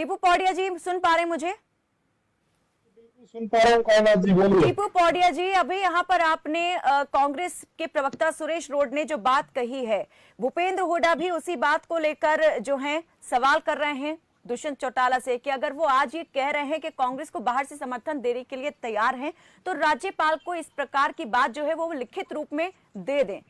टीपू पौड़िया जी सुन पा रहे हैं मुझे? सुन पा रहा हूँ कायनात जी, बोलिए। टीपू पौड़िया जी, अभी यहाँ पर आपने कांग्रेस के प्रवक्ता सुरेश रोड ने जो बात कही है, भूपेंद्र हुड्डा भी उसी बात को लेकर जो है सवाल कर रहे हैं दुष्यंत चौटाला से कि अगर वो आज ये कह रहे हैं कि कांग्रेस को बाहर से समर्थन देने के लिए तैयार हैं, तो राज्यपाल को इस प्रकार की बात जो है वो लिखित रूप में दे दें।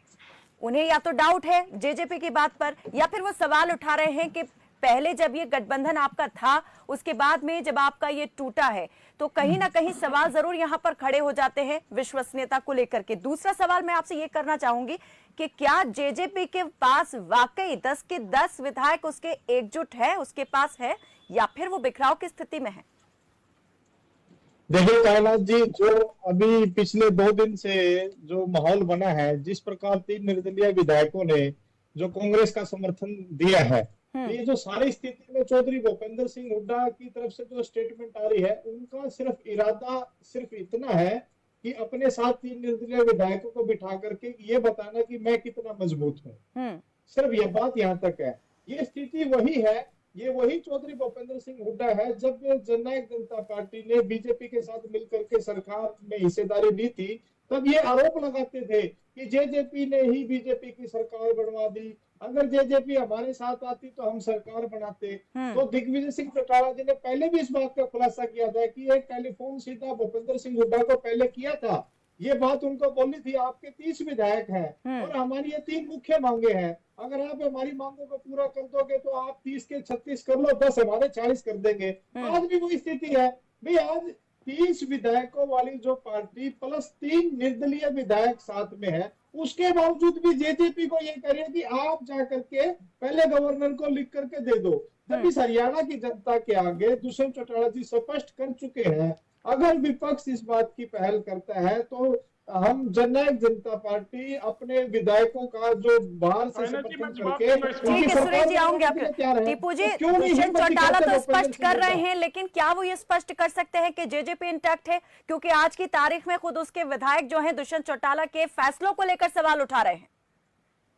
उन्हें या तो डाउट है जेजेपी की बात पर, या फिर वो सवाल उठा रहे हैं कि पहले जब ये गठबंधन आपका था, उसके बाद में जब आपका ये टूटा है, तो कहीं ना कहीं सवाल जरूर यहाँ पर खड़े हो जाते हैं विश्वसनीयता को लेकर के। दूसरा सवाल मैं आपसे ये करना चाहूंगी कि क्या जेजेपी के पास वाकई 10 के 10 विधायक उसके एकजुट है, उसके पास है, या फिर वो बिखराव की स्थिति में है? देखिए कायनात जी, जो अभी पिछले 2 दिन से जो माहौल बना है, जिस प्रकार 3 निर्दलीय विधायकों ने जो कांग्रेस का समर्थन दिया है, ये जो सारी स्थिति में चौधरी भूपेंद्र सिंह हुड्डा की तरफ से जो स्टेटमेंट आ रही है, उनका सिर्फ इरादा सिर्फ इतना है कि अपने साथ 3 निर्दलीय विधायकों को बिठा करके ये बताना कि मैं कितना मजबूत हूँ। सिर्फ ये बात यहाँ तक है। ये स्थिति वही है, ये वही चौधरी भूपेंद्र सिंह हुड्डा है जब जननायक जनता पार्टी ने बीजेपी के साथ मिलकर के सरकार में हिस्सेदारी ली थी, तब ये आरोप लगाते थे कि जेजेपी ने ही बीजेपी की सरकार बनवा दी, अगर जेजेपी हमारे साथ आती तो हम सरकार बनाते। तो दिग्विजय सिंह चौटाला जी ने पहले भी इस बात का खुलासा किया था कि एक टेलीफोन सीधा भूपेंद्र सिंह हुड्डा को पहले किया था, ये बात उनको बोली थी आपके 30 विधायक हैं और हमारी ये 3 मुख्य मांगे हैं, अगर आप हमारी मांगों को पूरा कर दोगे तो आप 30 के 36 कर लो, 10 हमारे 40 कर देंगे। आज भी वही स्थिति है भाई। आज 30 विधायकों वाली जो पार्टी प्लस 3 निर्दलीय विधायक साथ में है, उसके बावजूद भी जेजेपी को ये कह रही है कि आप जाकर के पहले गवर्नर को लिख करके दे दो। जब इस हरियाणा की जनता के आगे दुष्यंत चौटाला जी स्पष्ट कर चुके हैं, अगर विपक्ष इस बात की पहल करता है तो हम जननायक जनता पार्टी अपने विधायकों का जो बाहर से समर्थन करके ठीक है सुरेश जी, आऊंगे आपके। टीपू जी, दुष्यंत चौटाला तो स्पष्ट कर रहे हैं, लेकिन क्या वो ये स्पष्ट कर सकते हैं कि जेजेपी इंटैक्ट है? क्योंकि आज की तारीख में खुद उसके विधायक जो हैं दुष्यंत चौटाला के फैसलों को लेकर सवाल उठा रहे हैं।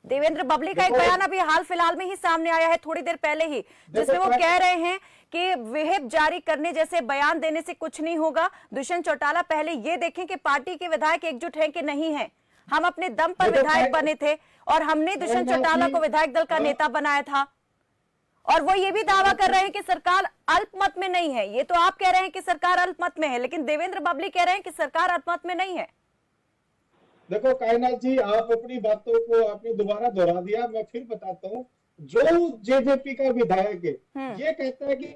देवेंद्र बबली का एक बयान अभी हाल फिलहाल में ही सामने आया है, थोड़ी देर पहले ही, जिसमें वो कह रहे हैं कि विहिप जारी करने जैसे बयान देने से कुछ नहीं होगा। दुष्यंत चौटाला पहले ये देखें कि पार्टी के विधायक एकजुट हैं कि नहीं है। हम अपने दम पर विधायक बने थे और हमने दुष्यंत चौटाला को विधायक दल का नेता बनाया था, और वो ये भी दावा कर रहे हैं कि सरकार अल्पमत में नहीं है। ये तो आप कह रहे हैं कि सरकार अल्पमत में है, लेकिन देवेंद्र बबली कह रहे हैं कि सरकार अल्पमत में नहीं है। देखो कायनात जी, आप अपनी बातों को आपने दोबारा दोहरा दिया, मैं फिर बताता हूँ। जो जेजेपी का विधायक है ये कहता है कि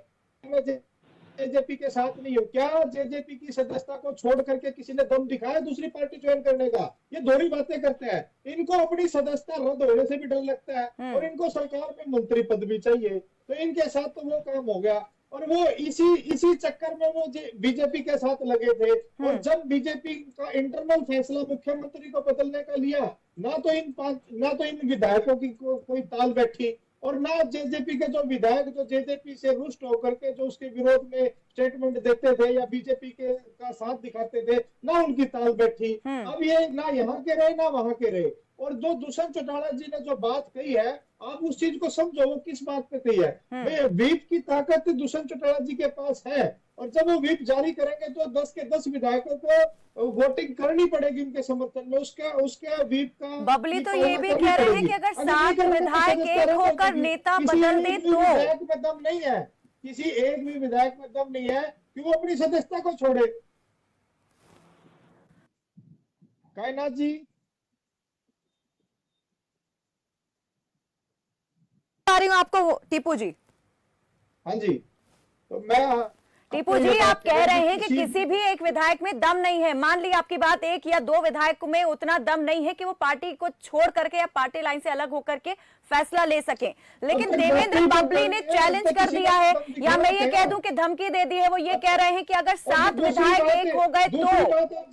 मैं जेजेपी के साथ नहीं हूँ। क्या जेजेपी की सदस्यता को छोड़ करके किसी ने दम दिखाया दूसरी पार्टी ज्वाइन करने का? ये दोहरी बातें करते हैं। इनको अपनी सदस्यता रद्द होने से भी डर लगता है और इनको सरकार में मंत्री पद भी चाहिए, तो इनके साथ तो वो काम हो गया। और वो इसी चक्कर में वो बीजेपी के साथ लगे थे। और जब बीजेपी का इंटरनल फैसला मुख्यमंत्री को बदलने का लिया, ना तो इन विधायकों की कोई ताल बैठी, और ना जेजेपी के जो विधायक जो जेजेपी से रुष्ट होकर के जो उसके विरोध में स्टेटमेंट देते थे या बीजेपी के का साथ दिखाते थे, ना उनकी ताल बैठी। अब ये ना यहाँ के रहे ना वहां के रहे। और जो दुष्यंत चौटाला जी ने जो बात कही है, आप उस चीज को समझो, वो किस बात पे कही है। व्हिप की ताकत दुष्यंत चौटाला जी के पास है, और जब वो व्हिप जारी करेंगे तो 10 के 10 विधायकों को वोटिंग करनी पड़ेगी उनके समर्थन में। उसके व्हिप का बबली तो ये भी कह रहे हैं कि अगर 7 विधायक एक होकर नेता बदल दे तो विधायक में दम नहीं है, किसी एक भी विधायक में दम नहीं है कि वो अपनी सदस्यता को छोड़े। कायनात जी, आ रही हूँ आपको टीपू जी। हाँ जी, तो मैं टीपू जी, आप कह रहे हैं कि किसी भी एक विधायक में दम नहीं है। मान ली आपकी बात, 1 या 2 विधायक में उतना दम नहीं है कि वो पार्टी को छोड़ करके या पार्टी लाइन से अलग होकर के फैसला ले सकें, लेकिन देवेंद्र बबली ने चैलेंज कर दिया है, या मैं ये कह दूं कि धमकी दे दी है। वो ये कह रहे हैं कि अगर 7 विधायक एक हो गए तो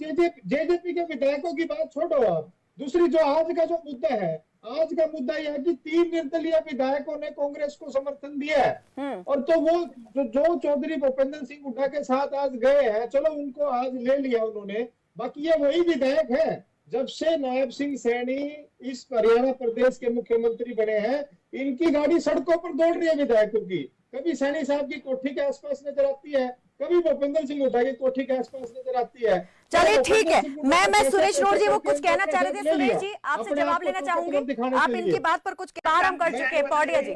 जेजेपी के विधायकों की बात छोड़ो आप। दूसरी जो आज का जो मुद्दा है, आज का मुद्दा यह है कि 3 निर्दलीय विधायकों ने कांग्रेस को समर्थन दिया है, और तो वो जो चौधरी भूपेंद्र सिंह हुड्डा के साथ आज गए हैं, चलो उनको आज ले लिया उन्होंने, बाकी ये वही विधायक है। जब से नायब सिंह सैनी इस हरियाणा प्रदेश के मुख्यमंत्री बने हैं, इनकी गाड़ी सड़कों पर दौड़ रही है विधायकों की। कभी सैनी साहब की कोठी के आसपास नजर आती है, कभी भूपेंद्र सिंह हुड्डा की कोठी के आसपास नजर आती है। चलिए ठीक है, भूपेंद्र सिंह हुड्डा मैं को सुरेश रोड जी वो कैसे कुछ कहना चाह रहे थे। ले सुरेश लिया? जी आपसे अपने जवाब आप को लेना तो चाहूंगी, दिखाने आप के इनकी लिए। बात पर कुछ प्रारंभ कर चुके हैं पौड़िया जी।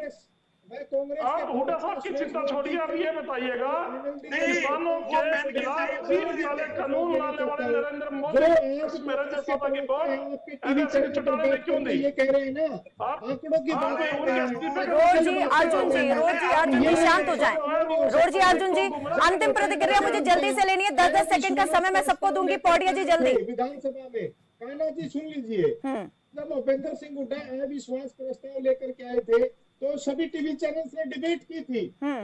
मैं कांग्रेस आप हुड्डा साहब की चिंता छोड़िए, अब ये बताइएगा किसानों के खिलाफ 30 वाले कानून लाने वाले नरेंद्र मोदी मेरे जैसा था कि ऐसे चौटाले ने क्यों दी? ये कह रहे हैं ना, आंकड़ों की बात कर रहे हैं। रोड जी अर्जुन जी शांत हो जाएं। रोड जी अर्जुन जी अंतिम प्रतिक्रिया मुझे जल्दी से लेनी है, 10-10 सेकंड का समय मैं सबको दूंगी। पौड़िया जी जल्दी। विधानसभा में कान्हा जी सुन लीजिए, जब भूपेंद्र सिंह हुड्डा अविश्वास प्रस्ताव लेकर के आए थे तो सभी टीवी चैनल्स ने डिबेट की थी।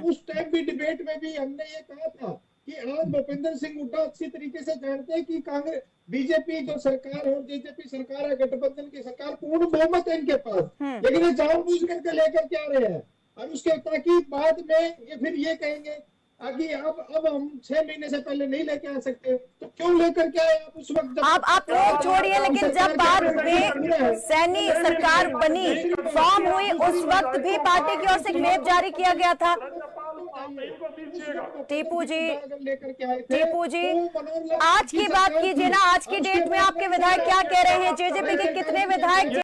उस टाइम भी डिबेट में भी हमने ये कहा था कि आज भूपेंद्र सिंह हुड्डा अच्छी तरीके से जानते हैं कि कांग्रेस बीजेपी जो सरकार और बीजेपी सरकार है, गठबंधन की सरकार, पूर्ण बहुमत है इनके पास, लेकिन ये जानबूझ करके लेकर के आ रहे हैं। और उसके ताकि बाद में ये फिर ये कहेंगे आगे अब हम 6 महीने से पहले नहीं लेके आ सकते, तो क्यों लेकर के आए आप उस वक्त? आप लोग छोड़िए, लेकिन जब बाद में सैनी सरकार बनी, फॉर्म हुई, उस वक्त भी पार्टी की ओर से एक मेप जारी किया गया था। टीपू जी आज की बात कीजिए ना, आज की डेट में आपके विधायक क्या कह रहे हैं? जेजेपी के कितने विधायक